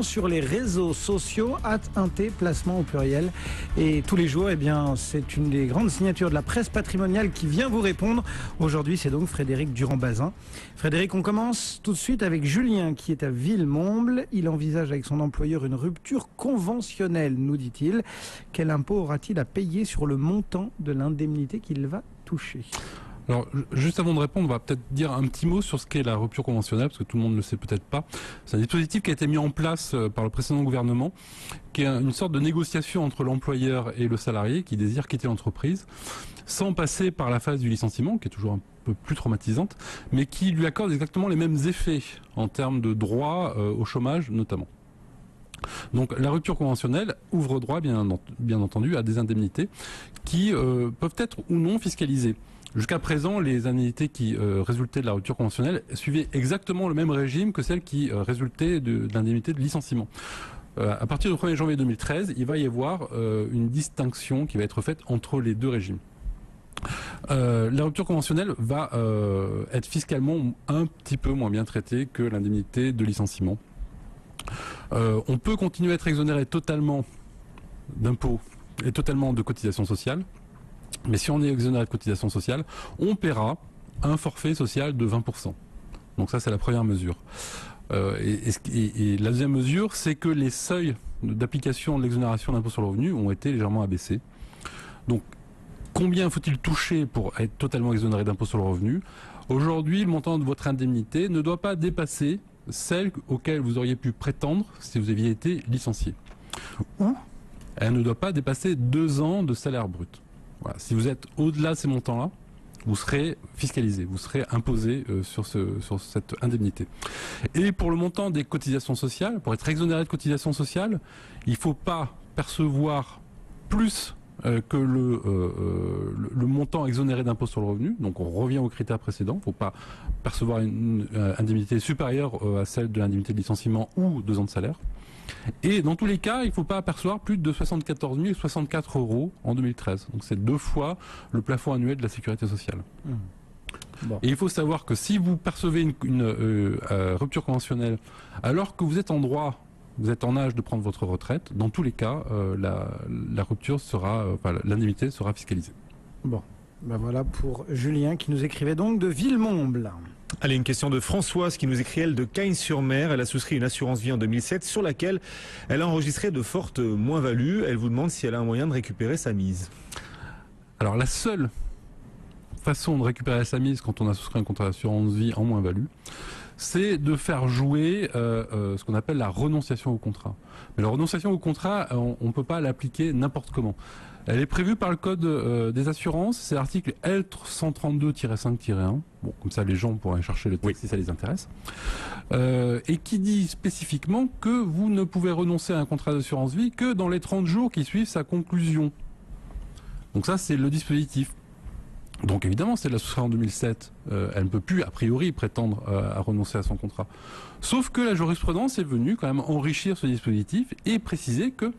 sur les réseaux sociaux, @int, placement au pluriel. Et tous les jours, eh bien, c'est une des grandes signatures de la presse patrimoniale qui vient vous répondre. Aujourd'hui, c'est donc Frédéric Durand-Bazin. Frédéric, on commence tout de suite avec Julien qui est à Villemomble. Il envisage avec son employeur une rupture conventionnelle, nous dit-il. Quel impôt aura-t-il à payer sur le montant de l'indemnité qu'il va toucher ? Alors, juste avant de répondre, on va peut-être dire un petit mot sur ce qu'est la rupture conventionnelle, parce que tout le monde ne le sait peut-être pas. C'est un dispositif qui a été mis en place par le précédent gouvernement, qui est une sorte de négociation entre l'employeur et le salarié qui désire quitter l'entreprise, sans passer par la phase du licenciement, qui est toujours un peu plus traumatisante, mais qui lui accorde exactement les mêmes effets en termes de droit au chômage notamment. Donc la rupture conventionnelle ouvre droit, bien entendu, à des indemnités qui peuvent être ou non fiscalisées. Jusqu'à présent, les indemnités qui résultaient de la rupture conventionnelle suivaient exactement le même régime que celles qui résultaient de l'indemnité de licenciement. À partir du 1er janvier 2013, il va y avoir une distinction qui va être faite entre les deux régimes. La rupture conventionnelle va être fiscalement un petit peu moins bien traitée que l'indemnité de licenciement. On peut continuer à être exonéré totalement d'impôts et totalement de cotisations sociales. Mais si on est exonéré de cotisations sociales, on paiera un forfait social de 20%. Donc ça, c'est la première mesure. Et la deuxième mesure, c'est que les seuils d'application de l'exonération d'impôt sur le revenu ont été légèrement abaissés. Donc, combien faut-il toucher pour être totalement exonéré d'impôt sur le revenu ? Aujourd'hui, le montant de votre indemnité ne doit pas dépasser celle auquel vous auriez pu prétendre si vous aviez été licencié. Ou elle ne doit pas dépasser 2 ans de salaire brut. Voilà. Si vous êtes au-delà de ces montants-là, vous serez fiscalisé, vous serez imposé sur cette indemnité. Et pour le montant des cotisations sociales, pour être exonéré de cotisations sociales, il ne faut pas percevoir plus que le montant exonéré d'impôt sur le revenu. Donc on revient aux critères précédents. Il ne faut pas percevoir une indemnité supérieure à celle de l'indemnité de licenciement ou 2 ans de salaire. Et dans tous les cas, il ne faut pas percevoir plus de 74 064 € en 2013. Donc c'est 2 fois le plafond annuel de la sécurité sociale. Bon. Et il faut savoir que si vous percevez une rupture conventionnelle alors que vous êtes en droit, vous êtes en âge de prendre votre retraite, dans tous les cas, la rupture sera, l'indemnité sera fiscalisée. Bon, ben voilà pour Julien qui nous écrivait donc de Villemomble. Allez, une question de Françoise qui nous écrit, elle, de Cagnes-sur-Mer. Elle a souscrit une assurance vie en 2007 sur laquelle elle a enregistré de fortes moins-values. Elle vous demande si elle a un moyen de récupérer sa mise. Alors la seule façon de récupérer sa mise quand on a souscrit un contrat d'assurance vie en moins-value, c'est de faire jouer ce qu'on appelle la renonciation au contrat. Mais la renonciation au contrat, on ne peut pas l'appliquer n'importe comment. Elle est prévue par le Code des assurances, c'est l'article L132-5-1. Bon, comme ça les gens pourraient chercher le texte si ça les intéresse. Et qui dit spécifiquement que vous ne pouvez renoncer à un contrat d'assurance vie que dans les 30 jours qui suivent sa conclusion. Donc ça, c'est le dispositif. Donc évidemment, c'est de la souscription en 2007. Elle ne peut plus, a priori, prétendre à renoncer à son contrat. Sauf que la jurisprudence est venue quand même enrichir ce dispositif et préciser que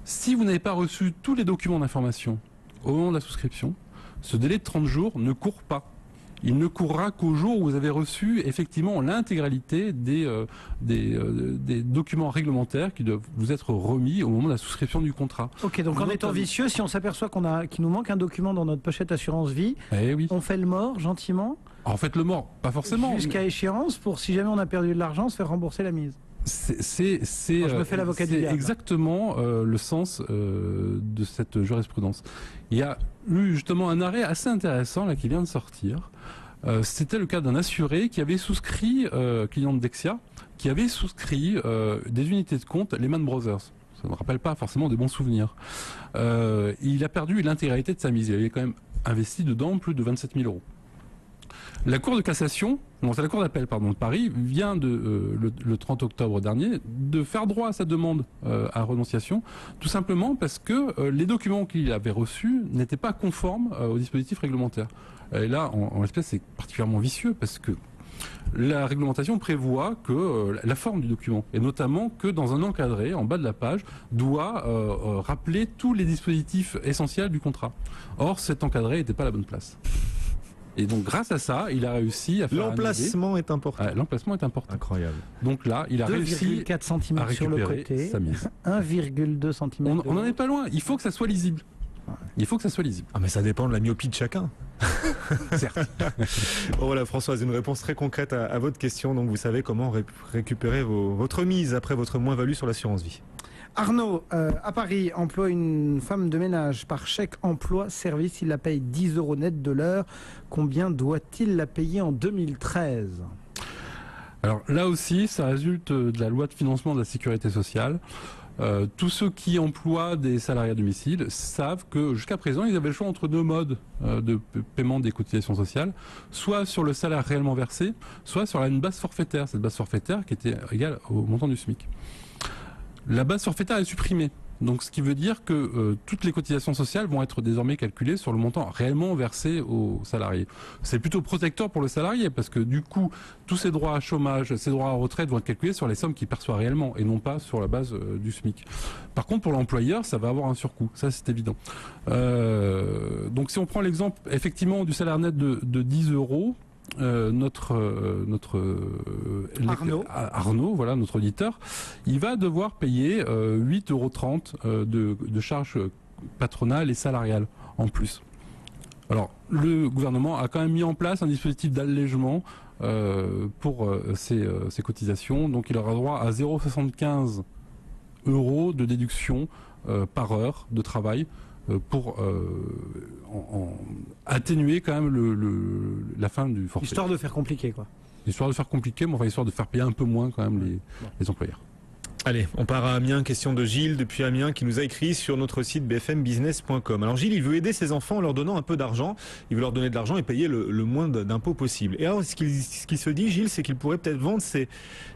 si vous n'avez pas reçu tous les documents d'information au moment de la souscription, ce délai de 30 jours ne court pas. Il ne courra qu'au jour où vous avez reçu effectivement l'intégralité des documents réglementaires qui doivent vous être remis au moment de la souscription du contrat. Ok, donc en étant vicieux, si on s'aperçoit qu'il nous manque un document dans notre pochette assurance vie, on fait le mort gentiment. En fait, le mort, pas forcément. Jusqu'à échéance pour si jamais on a perdu de l'argent, se faire rembourser la mise. Je me fais l'avocat du diable. Exactement le sens de cette jurisprudence. Il y a eu justement un arrêt assez intéressant là qui vient de sortir. C'était le cas d'un assuré qui avait souscrit, client de Dexia, qui avait souscrit des unités de compte Lehman Brothers. Ça ne me rappelle pas forcément de bons souvenirs. Il a perdu l'intégralité de sa mise. Il avait quand même investi dedans plus de 27 000 €. La Cour de cassation, c'est la Cour d'appel de Paris, vient le 30 octobre dernier de faire droit à sa demande à renonciation, tout simplement parce que les documents qu'il avait reçus n'étaient pas conformes au dispositif réglementaire. Et là, en l'espèce, c'est particulièrement vicieux parce que la réglementation prévoit que la forme du document, et notamment que dans un encadré, en bas de la page, doit rappeler tous les dispositifs essentiels du contrat. Or, cet encadré n'était pas à la bonne place. Et donc grâce à ça, il a réussi à faire l'emplacement est important. L'emplacement est important. Incroyable. Donc là, il a réussi 2,4 cm à sur le récupérer côté, sa mise. 1,2 cm. On n'en est pas loin. Il faut que ça soit lisible. Il faut que ça soit lisible. Ah mais ça dépend de la myopie de chacun. Certes. Bon, voilà Françoise, une réponse très concrète à votre question. Donc vous savez comment récupérer votre mise après votre moins-value sur l'assurance vie. Arnaud, à Paris, emploie une femme de ménage par chèque emploi service. Il la paye 10 € net de l'heure. Combien doit-il la payer en 2013 ? Alors là aussi, ça résulte de la loi de financement de la sécurité sociale. Tous ceux qui emploient des salariés à domicile savent que jusqu'à présent, ils avaient le choix entre deux modes de paiement des cotisations sociales, soit sur le salaire réellement versé, soit sur une base forfaitaire, cette base forfaitaire qui était égale au montant du SMIC. La base forfaitaire est supprimée. Donc, ce qui veut dire que toutes les cotisations sociales vont être désormais calculées sur le montant réellement versé aux salariés. C'est plutôt protecteur pour le salarié parce que du coup, tous ses droits à chômage, ses droits à retraite vont être calculés sur les sommes qu'il perçoit réellement et non pas sur la base du SMIC. Par contre, pour l'employeur, ça va avoir un surcoût. Ça, c'est évident. Donc, si on prend l'exemple effectivement du salaire net de 10 €, Arnaud, voilà, notre auditeur, il va devoir payer 8,30 € de charges patronales et salariales en plus. Alors, le gouvernement a quand même mis en place un dispositif d'allègement pour ces cotisations. Donc, il aura droit à 0,75 € de déduction par heure de travail pour atténuer quand même la fin du forfait. Histoire de faire compliqué, quoi. Histoire de faire compliqué, mais enfin histoire de faire payer un peu moins quand même les employeurs. Allez, on part à Amiens. Question de Gilles depuis Amiens qui nous a écrit sur notre site bfmbusiness.com. Alors Gilles, il veut aider ses enfants en leur donnant un peu d'argent. Il veut leur donner de l'argent et payer le moins d'impôts possible. Et alors ce qu'il se dit, Gilles, c'est qu'il pourrait peut-être vendre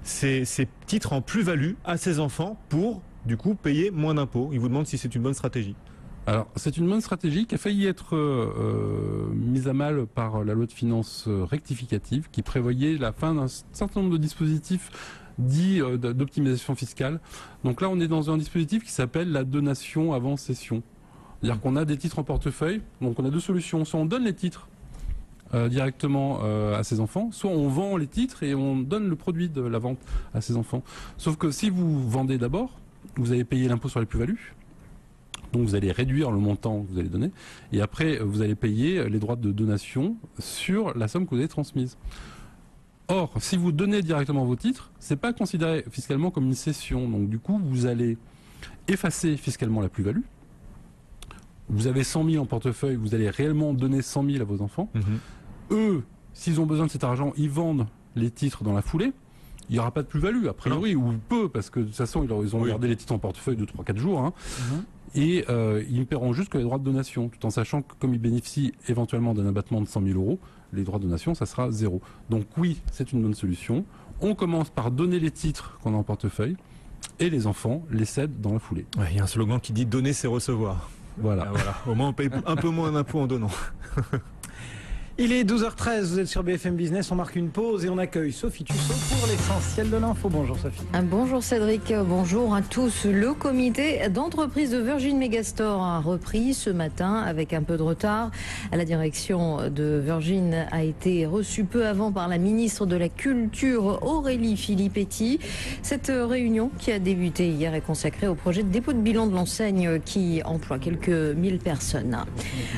ses titres en plus-value à ses enfants pour, du coup, payer moins d'impôts. Il vous demande si c'est une bonne stratégie. Alors, c'est une bonne stratégie qui a failli être mise à mal par la loi de finances rectificative qui prévoyait la fin d'un certain nombre de dispositifs dits d'optimisation fiscale. Donc là, on est dans un dispositif qui s'appelle la donation avant cession. C'est-à-dire qu'on a des titres en portefeuille, donc on a deux solutions. Soit on donne les titres directement à ses enfants, soit on vend les titres et on donne le produit de la vente à ses enfants. Sauf que si vous vendez d'abord, vous allez payer l'impôt sur les plus-values. Donc vous allez réduire le montant que vous allez donner et après vous allez payer les droits de donation sur la somme que vous avez transmise. Or, si vous donnez directement vos titres, c'est pas considéré fiscalement comme une cession. Donc du coup, vous allez effacer fiscalement la plus-value. Vous avez 100 000 en portefeuille, vous allez réellement donner 100 000 à vos enfants. Eux, s'ils ont besoin de cet argent, ils vendent les titres dans la foulée. Il n'y aura pas de plus-value, a priori, ou peu, parce que de toute façon, ils ont gardé les titres en portefeuille de 3-4 jours. Hein. Et ils ne paieront juste que les droits de donation, tout en sachant que comme ils bénéficient éventuellement d'un abattement de 100 000 €, les droits de donation, ça sera 0. Donc oui, c'est une bonne solution. On commence par donner les titres qu'on a en portefeuille, et les enfants les cèdent dans la foulée. Ouais, il y a un slogan qui dit « donner, c'est recevoir ». Voilà. Au moins, on paye un peu moins d'impôts en donnant. Il est 12h13, vous êtes sur BFM Business, on marque une pause et on accueille Sophie Tussaud pour l'essentiel de l'info. Bonjour Sophie. Bonjour Cédric, bonjour à tous. Le comité d'entreprise de Virgin Megastore a repris ce matin avec un peu de retard. La direction de Virgin a été reçue peu avant par la ministre de la Culture Aurélie Filippetti. Cette réunion qui a débuté hier est consacrée au projet de dépôt de bilan de l'enseigne qui emploie quelques 1000 personnes.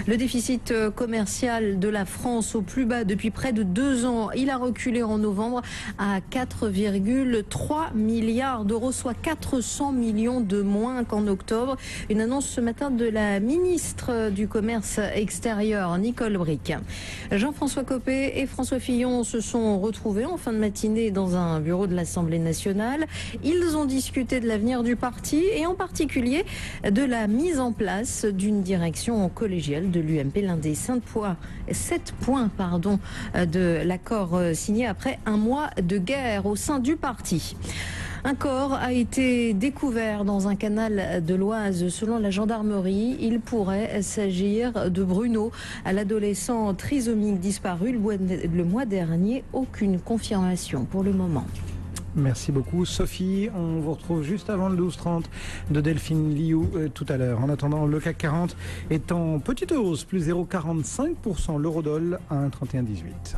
Le déficit commercial de la France au plus bas depuis près de 2 ans. Il a reculé en novembre à 4,3 milliards d'euros, soit 400 millions de moins qu'en octobre. Une annonce ce matin de la ministre du Commerce extérieur, Nicole Bricq. Jean-François Copé et François Fillon se sont retrouvés en fin de matinée dans un bureau de l'Assemblée nationale. Ils ont discuté de l'avenir du parti et en particulier de la mise en place d'une direction collégiale de l'UMP, l'un des 7 points de l'accord signé après un mois de guerre au sein du parti. Un corps a été découvert dans un canal de l'Oise. Selon la gendarmerie, il pourrait s'agir de Bruno, l'adolescent trisomique disparu le mois dernier. Aucune confirmation pour le moment. Merci beaucoup Sophie, on vous retrouve juste avant le 12h30 de Delphine Liu tout à l'heure. En attendant, le CAC 40 est en petite hausse, plus 0,45%, l'eurodoll à 1,3118.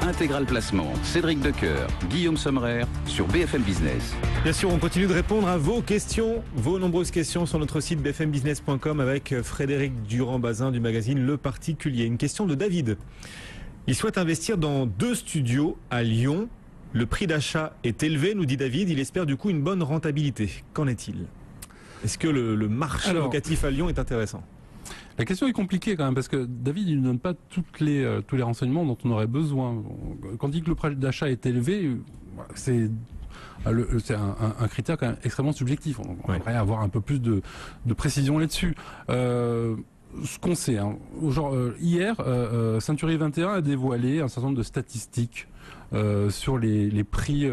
Intégral Placement, Cédric Decoeur, Guillaume Sommerer sur BFM Business. Bien sûr, on continue de répondre à vos questions, vos nombreuses questions sur notre site bfmbusiness.com avec Frédéric Durand-Bazin du magazine Le Particulier. Une question de David. Il souhaite investir dans 2 studios à Lyon. Le prix d'achat est élevé, nous dit David. Il espère du coup une bonne rentabilité. Qu'en est-il? Est-ce que le marché locatif à Lyon est intéressant? La question est compliquée quand même parce que David il ne donne pas tous les renseignements dont on aurait besoin. Quand il dit que le prix d'achat est élevé, c'est un critère quand même extrêmement subjectif. On aimerait avoir un peu plus de précision là-dessus. Ce qu'on sait, hier, Century 21 a dévoilé un certain nombre de statistiques sur les prix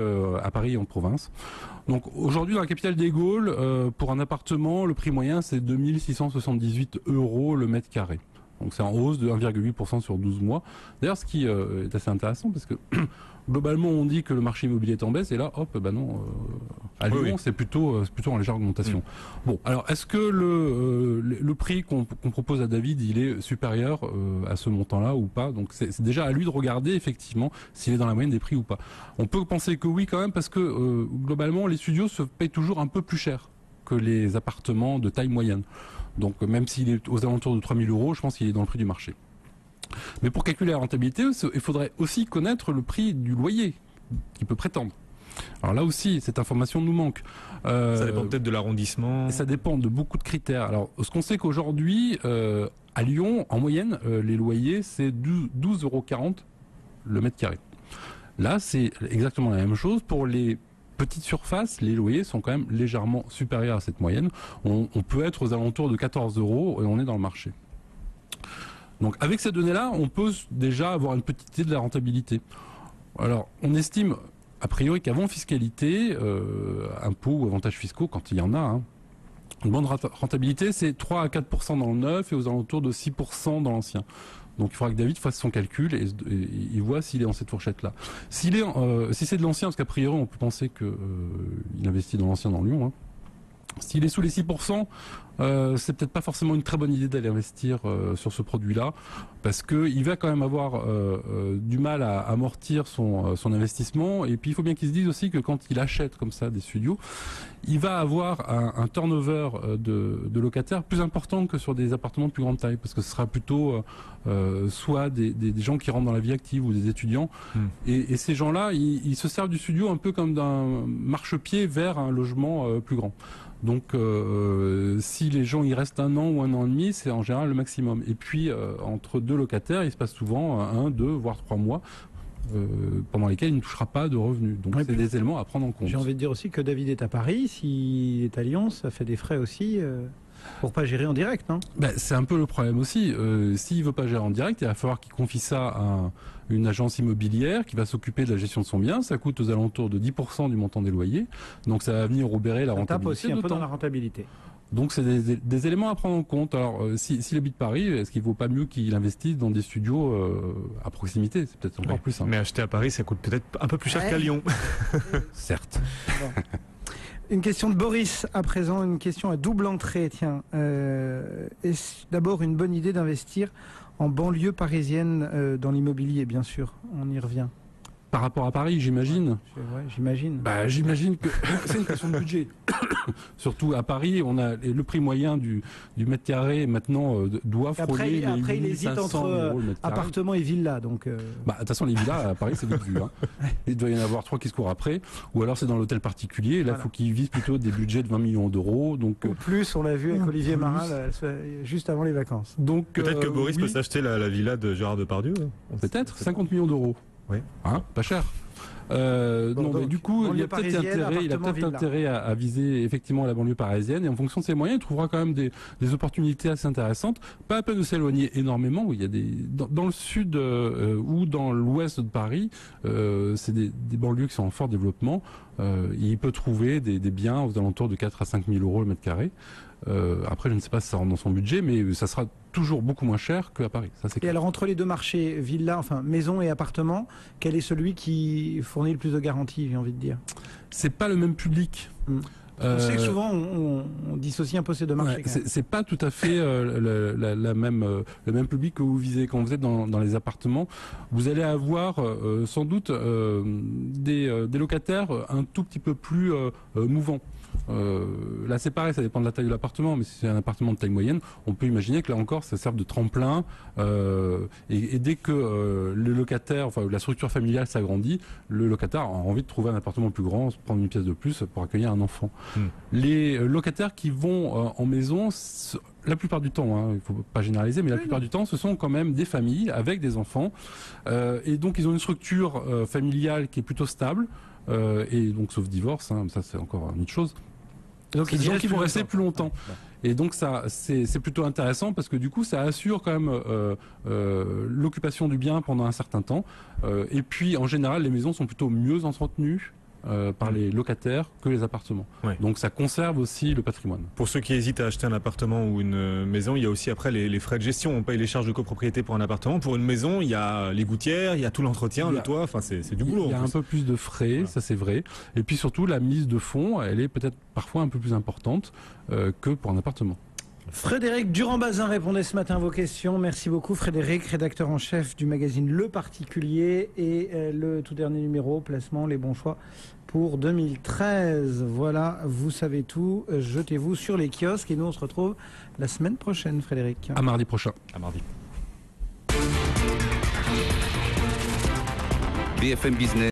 à Paris et en province. Donc aujourd'hui dans la capitale des Gaules, pour un appartement, le prix moyen c'est 2678 € le mètre carré. Donc c'est en hausse de 1,8% sur 12 mois. D'ailleurs ce qui est assez intéressant parce que globalement on dit que le marché immobilier est en baisse et là hop non, à Lyon c'est plutôt en légère augmentation. Bon alors est-ce que le prix qu'on propose à David il est supérieur à ce montant-là ou pas? Donc c'est déjà à lui de regarder effectivement s'il est dans la moyenne des prix ou pas. On peut penser que oui quand même parce que globalement les studios se payent toujours un peu plus cher que les appartements de taille moyenne. Donc même s'il est aux alentours de 3 000 €, je pense qu'il est dans le prix du marché. Mais pour calculer la rentabilité, il faudrait aussi connaître le prix du loyer qu'il peut prétendre. Alors là aussi, cette information nous manque. Ça dépend peut-être de l'arrondissement. Ça dépend de beaucoup de critères. Alors ce qu'on sait qu'aujourd'hui, à Lyon, en moyenne, les loyers, c'est 12,40 € le mètre carré. Là, c'est exactement la même chose pour les petites surfaces, les loyers sont quand même légèrement supérieurs à cette moyenne. On peut être aux alentours de 14 € et on est dans le marché. Donc avec ces données-là, on peut déjà avoir une petite idée de la rentabilité. Alors on estime a priori qu'avant fiscalité, impôts ou avantages fiscaux, quand il y en a, une bonne rentabilité c'est 3 à 4% dans le neuf et aux alentours de 6% dans l'ancien. Donc il faudra que David fasse son calcul et il voit s'il est dans cette fourchette-là. Si c'est de l'ancien, parce qu'a priori on peut penser qu'il investit dans l'ancien dans Lyon, s'il est sous les 6%, c'est peut-être pas forcément une très bonne idée d'aller investir sur ce produit-là, parce qu'il va quand même avoir du mal à amortir son investissement. Et puis il faut bien qu'il se dise aussi que quand il achète comme ça des studios, il va avoir un turnover de locataires plus important que sur des appartements de plus grande taille, parce que ce sera plutôt soit des gens qui rentrent dans la vie active ou des étudiants. Et ces gens-là, ils se servent du studio un peu comme d'un marchepied vers un logement plus grand. Donc si les gens y restent 1 an ou 1 an et demi, c'est en général le maximum. Et puis entre 2 locataires, il se passe souvent 1, 2, voire 3 mois pendant lesquels il ne touchera pas de revenus. Donc c'est des éléments à prendre en compte. J'ai envie de dire aussi que David est à Paris, s'il est à Lyon, ça fait des frais aussi pour pas gérer en direct, non? C'est un peu le problème aussi. S'il veut pas gérer en direct, il va falloir qu'il confie ça à une agence immobilière qui va s'occuper de la gestion de son bien. Ça coûte aux alentours de 10% du montant des loyers. Donc ça va venir obérer la rentabilité. Ça tape aussi un peu dans la rentabilité. Donc c'est des éléments à prendre en compte. Alors s'il habite Paris, est-ce qu'il ne vaut pas mieux qu'il investisse dans des studios à proximité? C'est peut-être encore plus simple. Mais acheter à Paris, ça coûte peut-être un peu plus cher qu'à Lyon. Certes. Bon. Une question de Boris à présent, une question à double entrée. Tiens, est-ce d'abord une bonne idée d'investir en banlieue parisienne dans l'immobilier, bien sûr? On y revient. Par rapport à Paris, j'imagine. Ouais, j'imagine. J'imagine que c'est une question de budget. Surtout à Paris, on a le prix moyen du mètre carré maintenant doit frôler après, les il hésite entre appartements et villas. Donc, de toute façon, les villas à Paris, c'est vite vu. Il doit y en avoir 3 qui se courent après. Ou alors c'est dans l'hôtel particulier. Là, il faut qu'ils visent plutôt des budgets de 20 millions d'euros. Donc, ou plus, on l'a vu avec Olivier Marin juste avant les vacances. Donc, peut-être que Boris peut s'acheter la villa de Gérard Depardieu. Peut-être 50 millions d'euros. Oui. Pas cher. Mais du coup, il y a peut-être intérêt à viser effectivement la banlieue parisienne, et en fonction de ses moyens, il trouvera quand même des opportunités assez intéressantes. Pas la peine de s'éloigner énormément. Où il y a dans le sud ou dans l'ouest de Paris, c'est des banlieues qui sont en fort développement. Il peut trouver des biens aux alentours de 4 à 5 000 € le mètre carré. Après, je ne sais pas si ça rentre dans son budget, mais ça sera toujours beaucoup moins cher qu'à Paris. Ça, c'est Et clair. alors entre les deux marchés, villa, enfin maison et appartement, quel est celui qui fournit le plus de garanties, j'ai envie de dire? C'est pas le même public. On sait que souvent on dissocie un peu ces deux marchés. Ouais, quand même. c'est pas tout à fait le même public que vous visez quand vous êtes dans les appartements. Vous allez avoir sans doute des locataires un tout petit peu plus mouvants. Là c'est pareil, ça dépend de la taille de l'appartement, mais si c'est un appartement de taille moyenne, on peut imaginer que là encore ça serve de tremplin et dès que le locataire, enfin la structure familiale s'agrandit, le locataire a envie de trouver un appartement plus grand, prendre une pièce de plus pour accueillir un enfant. Les locataires qui vont en maison, la plupart du temps, il ne faut pas généraliser, mais la plupart du temps, ce sont quand même des familles avec des enfants. Et donc, ils ont une structure familiale qui est plutôt stable. Et donc, sauf divorce, ça c'est encore une autre chose. Donc C'est des gens qui vont rester plus longtemps. Et donc ça, c'est plutôt intéressant parce que du coup, ça assure quand même l'occupation du bien pendant un certain temps. Et puis, en général, les maisons sont plutôt mieux entretenues par les locataires que les appartements. Ouais. Donc ça conserve aussi le patrimoine. Pour ceux qui hésitent à acheter un appartement ou une maison, il y a aussi après les frais de gestion. On paye les charges de copropriété pour un appartement. Pour une maison, il y a les gouttières, il y a tout l'entretien, le toit. Enfin, c'est du boulot. Il y a un peu plus de frais, voilà. Ça c'est vrai. Et puis surtout, la mise de fonds, elle est peut-être parfois un peu plus importante que pour un appartement. Frédéric Durand-Bazin répondait ce matin à vos questions. Merci beaucoup Frédéric, rédacteur en chef du magazine Le Particulier et le tout dernier numéro, placement, les bons choix pour 2013. Voilà, vous savez tout. Jetez-vous sur les kiosques et nous on se retrouve la semaine prochaine Frédéric. À mardi prochain. À mardi. BFM Business.